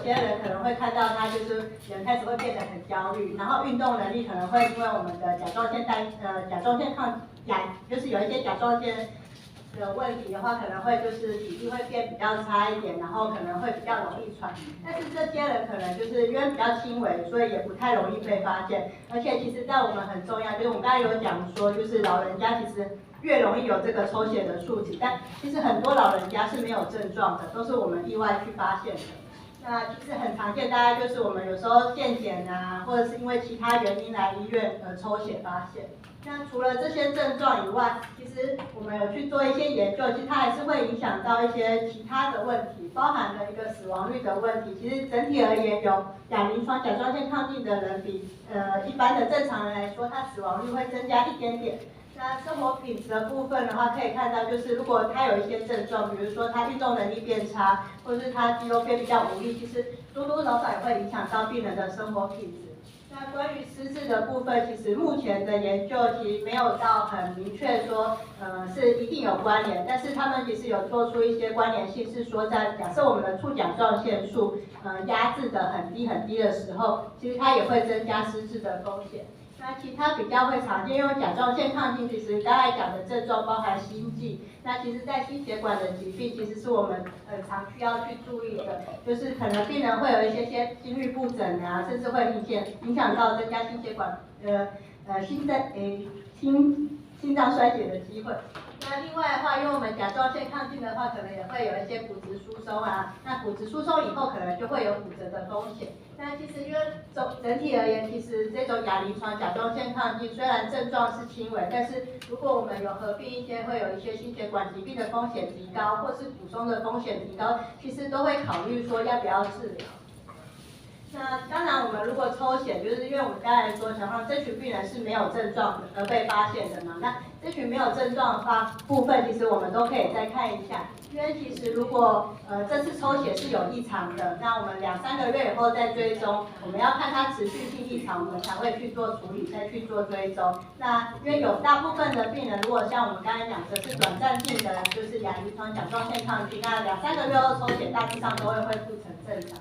些人可能会看到他就是人开始会变得很焦虑，然后运动能力可能会因为我们的甲状腺就是有一些甲状腺的问题的话，可能会就是体力会变比较差一点，然后可能会比较容易喘。但是这些人可能就是因为比较轻微，所以也不太容易被发现。而且其实在我们很重要，就是我们刚才有讲说，就是老人家其实越容易有这个抽血的数值，但其实很多老人家是没有症状的，都是我们意外去发现的。那其实很常见，大概就是我们有时候健检啊，或者是因为其他原因来医院抽血发现。那除了这些症状以外，其实我们有去做一些研究，其实它还是会影响到一些其他的问题，包含了一个死亡率的问题。其实整体而言，有亚临床甲状腺亢进的人比一般的正常人来说，他死亡率会增加一点点。那生活品质的部分的话，可以看到，就是如果他有一些症状，比如说他运动能力变差，或者是他肌肉变比较无力，其实多多少少也会影响到病人的生活品质。那关于失智的部分，其实目前的研究其实没有到很明确说，是一定有关联，但是他们其实有做出一些关联性，是说在假设我们的促甲状腺素，压制的很低很低的时候，其实它也会增加失智的风险。那其他比较会常见，因为甲状腺亢进，其实刚才讲的症状包含心悸。那其实，在心血管的疾病，其实是我们常需要去注意的，就是可能病人会有一些心律不整啊，甚至会影响到增加心血管心脏衰竭的机会。那另外的话，因为我们甲状腺亢进的话，可能也会有一些骨质疏松啊。那骨质疏松以后，可能就会有骨折的风险。那其实因为整体而言，其实这种亚临床甲状腺亢进虽然症状是轻微，但是如果我们有合并一些会有一些心血管疾病的风险提高，或是骨松的风险提高，其实都会考虑说要不要治疗。那当然，我们如果抽血，就是因为我们刚才说，想让这群病人是没有症状而被发现的嘛。那这群没有症状的部分，其实我们都可以再看一下。因为其实如果这次抽血是有异常的，那我们2、3个月以后再追踪，我们要看它持续性异常，我们才会去做处理，再去做追踪。那因为有大部分的病人，如果像我们刚才讲的是短暂性的，就是亚临床甲状腺亢进，那2、3个月后抽血，大致上都会恢复成正常。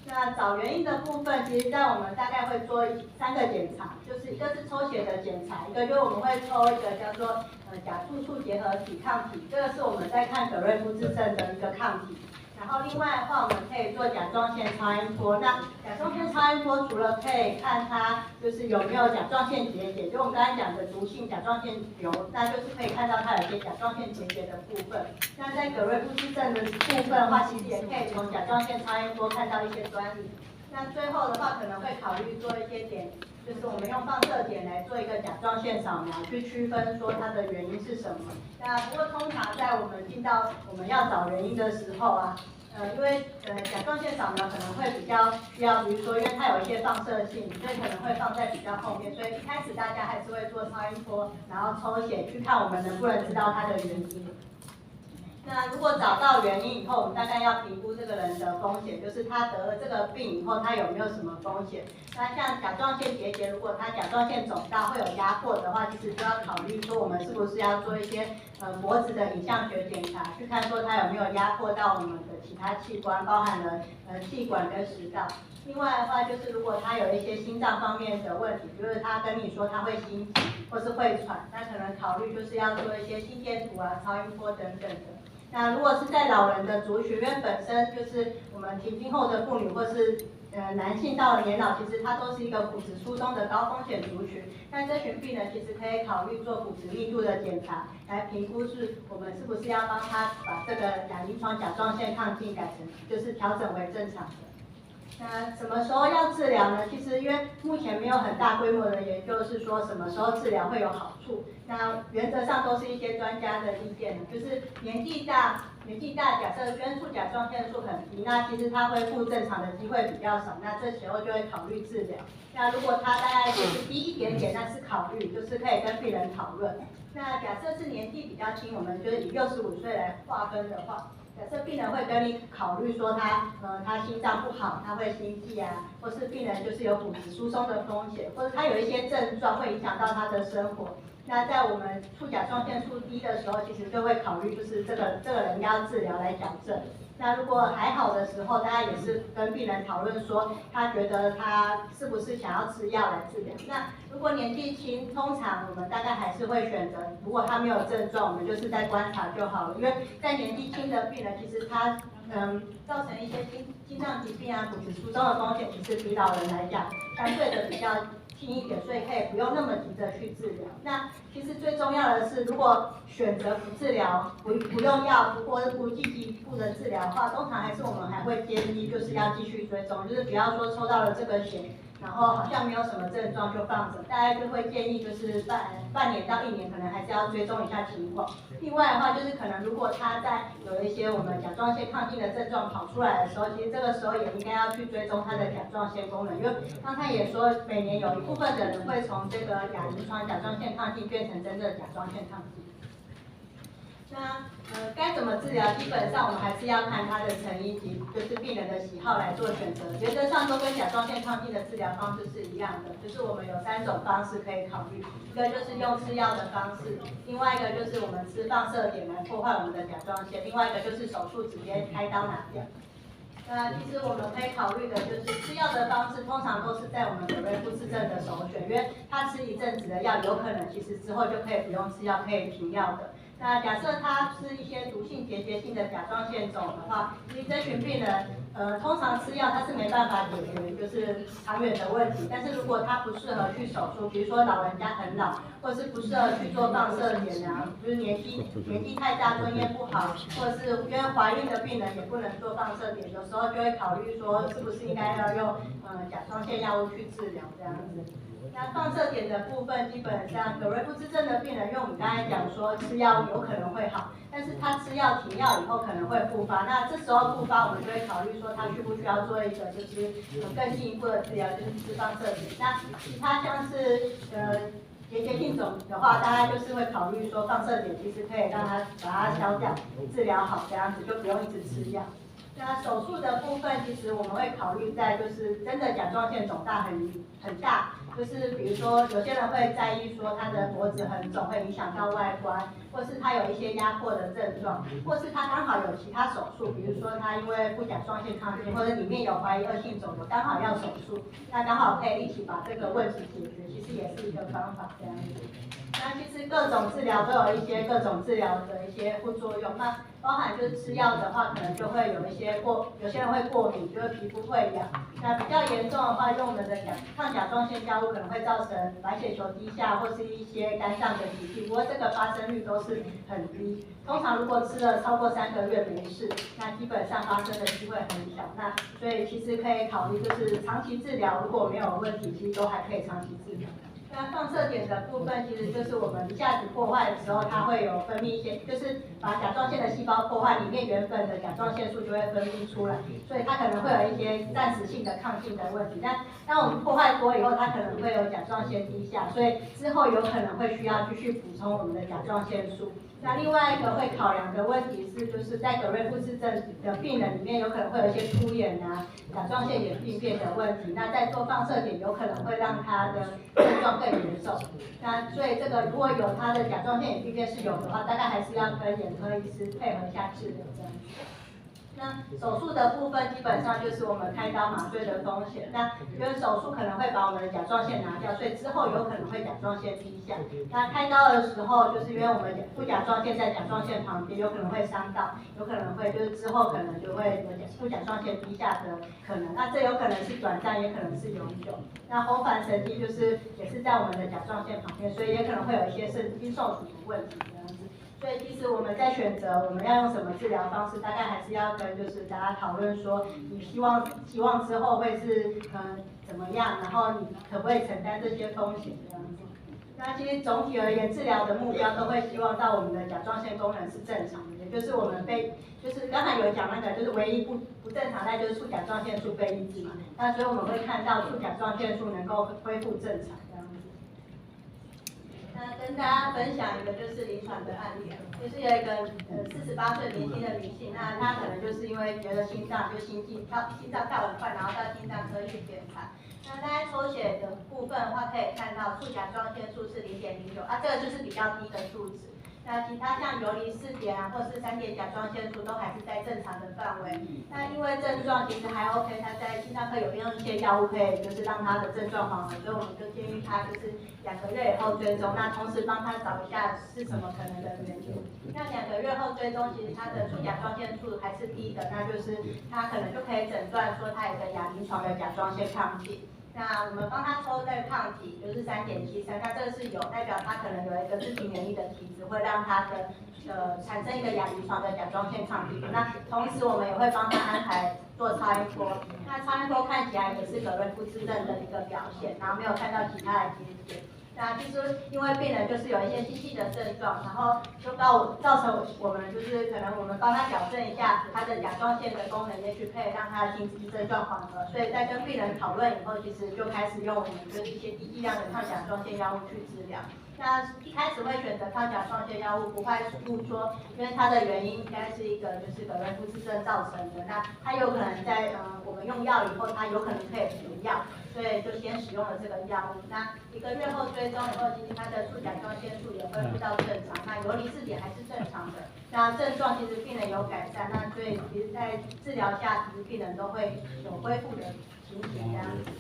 那找原因的部分，其实在我们大概会做3个检查，就是一个是抽血的检查，一个就是我们会抽一个叫做甲促素结合体抗体，这个是我们在看葛瑞夫氏症的一个抗体。然后另外的话，我们可以做甲状腺超音波。那甲状腺超音波除了可以看它就是有没有甲状腺结节，就我们刚才讲的毒性甲状腺瘤，那就是可以看到它有些甲状腺结节的部分。那在葛瑞夫氏症的部分的话，其实也可以从甲状腺超音波看到一些端倪。那最后的话，可能会考虑做一些就是我们用放射点来做一个甲状腺扫描，去区分说它的原因是什么。那不过通常在我们进到我们要找原因的时候啊，因为甲状腺扫描可能会比较需要，比如说因为它有一些放射性，所以可能会放在比较后面，所以一开始大家还是会做超音波，然后抽血去看我们能不能知道它的原因。那如果找到原因以后，我们大概要评估这个人的风险，就是他得了这个病以后，他有没有什么风险？那像甲状腺结节，如果他甲状腺肿大会有压迫的话，其实就要考虑说我们是不是要做一些脖子的影像学检查，去看说他有没有压迫到我们的其他器官，包含了气管跟食道。另外的话，就是如果他有一些心脏方面的问题，就是他跟你说他会心悸或是会喘，那可能考虑就是要做一些心电图啊、超音波等等的。那如果是在老人的族群，因为本身就是我们停经后的妇女或是男性到了年老，其实它都是一个骨质疏松的高风险族群。那这群病人其实可以考虑做骨质密度的检查，来评估我们是不是要帮他把这个亚临床甲状腺亢进改成就是调整为正常的。那什么时候要治疗呢？其实因为目前没有很大规模的研究是说什么时候治疗会有好处。那原则上都是一些专家的意见，就是年纪大，假设捐促甲状腺素很低，那其实它恢复正常的机会比较少，那这时候就会考虑治疗。那如果它大概就是低一点点，那是考虑，就是可以跟病人讨论。那假设是年纪比较轻，我们就是以65岁来划分的话。假设病人会跟你考虑说他心脏不好，他会心悸啊，或是病人就是有骨质疏松的风险，或者他有一些症状会影响到他的生活。那在我们促甲状腺素低的时候，其实就会考虑就是这个人要治疗来矫正。那如果还好的时候，大家也是跟病人讨论说，他觉得他是不是想要吃药来治疗。那如果年纪轻，通常我们大概还是会选择，如果他没有症状，我们就是在观察就好了。因为在年纪轻的病人，其实他造成一些心脏疾病啊、骨质疏松的风险，其实比老人来讲，相对的比较轻一点，所以可以不用那么急着去治疗。那其实最重要的是，如果选择不治疗、不用药，或者不积极步的治疗的话，通常我们还会建议就是要继续追踪，就是不要说抽到了这个血，然后好像没有什么症状就放着，大家就会建议就是半年到1年，可能还是要追踪一下情况。另外的话，就是可能如果他在有一些我们甲状腺亢进的症状跑出来的时候，其实这个时候也应该要去追踪他的甲状腺功能，因为刚才也说，每年有一部分的人会从这个亚遗传甲状腺亢进变成真正甲状腺亢进。那该怎么治疗？基本上我们还是要看他的成因及就是病人的喜好来做选择。原则上都跟甲状腺亢进的治疗方式是一样的，就是我们有3种方式可以考虑，一个就是用吃药的方式，另外一个就是我们吃放射碘来破坏我们的甲状腺，另外一个就是手术直接开刀拿掉。其实我们可以考虑的就是吃药的方式，通常都是在我们葛瑞夫氏症的首选，因为他吃一阵子的药，有可能其实之后就可以不用吃药，可以停药的。那假设他是一些毒性结节性的甲状腺肿的话，其实这群病人，通常吃药他是没办法解决就是长远的问题。但是如果他不适合去手术，比如说老人家很老，或者是不适合去做放射碘啊，就是年纪太大吞咽不好，或者是因为怀孕的病人也不能做放射碘，有时候就会考虑说是不是应该要用甲状腺药物去治疗这样子。那放射碘的部分，基本上葛瑞夫氏症的病人，因为我们刚才讲说吃药有可能会好，但是他吃药停药以后可能会复发。那这时候复发，我们就会考虑说他需不需要做一个就是更进一步的治疗，就是吃放射碘。那其他像是结节性肿的话，大概就是会考虑说放射碘其实可以让它把它消掉，治疗好这样子就不用一直吃药。那手术的部分，其实我们会考虑在就是真的甲状腺肿大很大，就是比如说有些人会在意说他的脖子很肿，会影响到外观，或是他有一些压迫的症状，或是他刚好有其他手术，比如说他因为副甲状腺亢进，或者里面有怀疑恶性肿瘤，刚好要手术，那刚好可以一起把这个问题解决，其实也是一个方法这样子。那其实各种治疗都有一些各种治疗的一些副作用，那包含就是吃药的话，可能就会有一些有些人会过敏，就是皮肤会痒。那比较严重的话，用我们的抗甲状腺药物可能会造成白血球低下，或是一些肝脏的疾病。不过这个发生率都是很低，通常如果吃了超过3个月没事，那基本上发生的机会很小。那所以其实可以考虑就是长期治疗，如果没有问题，其实都还可以长期治疗。那放射碘的部分，其实就是我们一下子破坏的时候，它会有分泌一些，就是把甲状腺的细胞破坏，里面原本的甲状腺素就会分泌出来，所以它可能会有一些暂时性的亢进的问题。但当我们破坏多以后，它可能会有甲状腺低下，所以之后有可能会需要继续补充我们的甲状腺素。那另外一个会考量的问题是，就是在葛瑞夫氏症的病人里面，有可能会有一些突眼啊、甲状腺炎病变的问题。那在做放射碘，有可能会让他的症状更严重。那所以这个如果有他的甲状腺炎病变是有的话，大概还是要跟眼科医师配合一下治疗这样子。那手术的部分基本上就是我们开刀麻醉的风险。那因为手术可能会把我们的甲状腺拿掉，所以之后有可能会甲状腺低下。那开刀的时候，就是因为我们副甲状腺在甲状腺旁边，有可能会伤到，有可能会就是之后可能就会有副甲状腺低下的可能。那这有可能是短暂，也可能是永久。那红斑神经就是也是在我们的甲状腺旁边，所以也可能会有一些神经受阻的问题这样子。所以其实我们在选择我们要用什么治疗方式，大概还是要跟就是大家讨论说，你希望之后会是怎么样，然后你可不可以承担这些风险这样子。那其实总体而言，治疗的目标都会希望到我们的甲状腺功能是正常的，也就是我们就是刚才有讲那个，就是唯一不正常在就是促甲状腺素被抑制嘛。那所以我们会看到促甲状腺素能够恢复正常这样子。那跟大家分享一个就是临床的案例，就是有一个48岁年轻的女性，那她可能就是因为觉得心脏跳很快，然后到心脏科去检查。那大家抽血的部分的话，可以看到促甲状腺素是0.09，这个就是比较低的数值。那其他像游离4点啊，或是3点甲状腺素都还是在正常的范围。那因为症状其实还 OK， 他在心脏科有用一些药物可以就是让他的症状缓和，所以我们就建议他就是2个月以后追踪，那同时帮他找一下是什么可能的原因。那2个月后追踪，其实他的促甲状腺素还是低的，那就是他可能就可以诊断说他有个亚临床的甲状腺亢进。那我们帮他抽那个抗体，就是3.73，那这个是有代表他可能有一个自体免疫的体质，会让他的产生一个亚临床的甲状腺抗体。那同时我们也会帮他安排做超音波，那超音波看起来也是葛瑞夫氏症的一个表现，然后没有看到其他的结节。那其实因为病人就是有一些心悸的症状，然后就造成我们就是可能我们帮他矫正一下他的甲状腺的功能，也许可以让他的心悸症状缓和。所以在跟病人讨论以后，其实就开始用我们就是一些低剂量的抗甲状腺药物去治疗。那一开始会选择抗甲状腺药物，不外乎说，因为它的原因应该是一个就是葛瑞夫氏症造成的，那它有可能在我们用药以后，它有可能可以停药。所以就先使用了这个药物，那1个月后追踪以后，其实它的促甲状腺素也恢复到正常，那游离4点还是正常的，那症状其实病人有改善，那所以其实在治疗下，其实病人都会有恢复的情形这样子。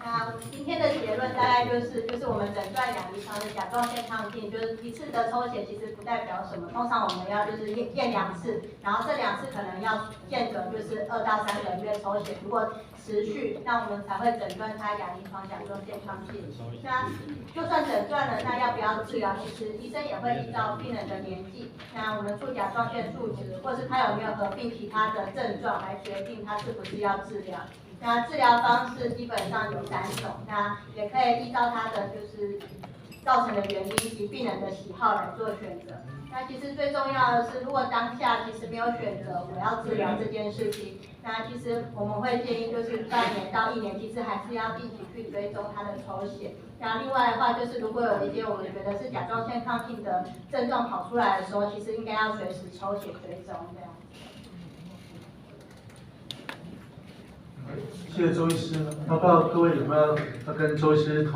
那我们今天的结论大概就是我们诊断亚临床的甲状腺亢进，就是一次的抽血其实不代表什么，通常我们要就是验2次，然后这2次可能要间隔就是2到3个月抽血，如果持续，那我们才会诊断它亚临床甲状腺亢进。那就算诊断了，那要不要治疗？其实医生也会依照病人的年纪，那我们促甲状腺数值，或是他有没有合并其他的症状来决定他是不是要治疗。那治疗方式基本上有3种，那也可以依照他的就是造成的原因及病人的喜好来做选择。那其实最重要的是，如果当下其实没有选择我要治疗这件事情，那其实我们会建议就是半年到1年，其实还是要定期去追踪他的抽血。那另外的话，就是如果有一些我们觉得是甲状腺亢进的症状跑出来的时候，其实应该要随时抽血追踪这样。谢谢周医师，那不知道各位有没有要跟周医师讨论？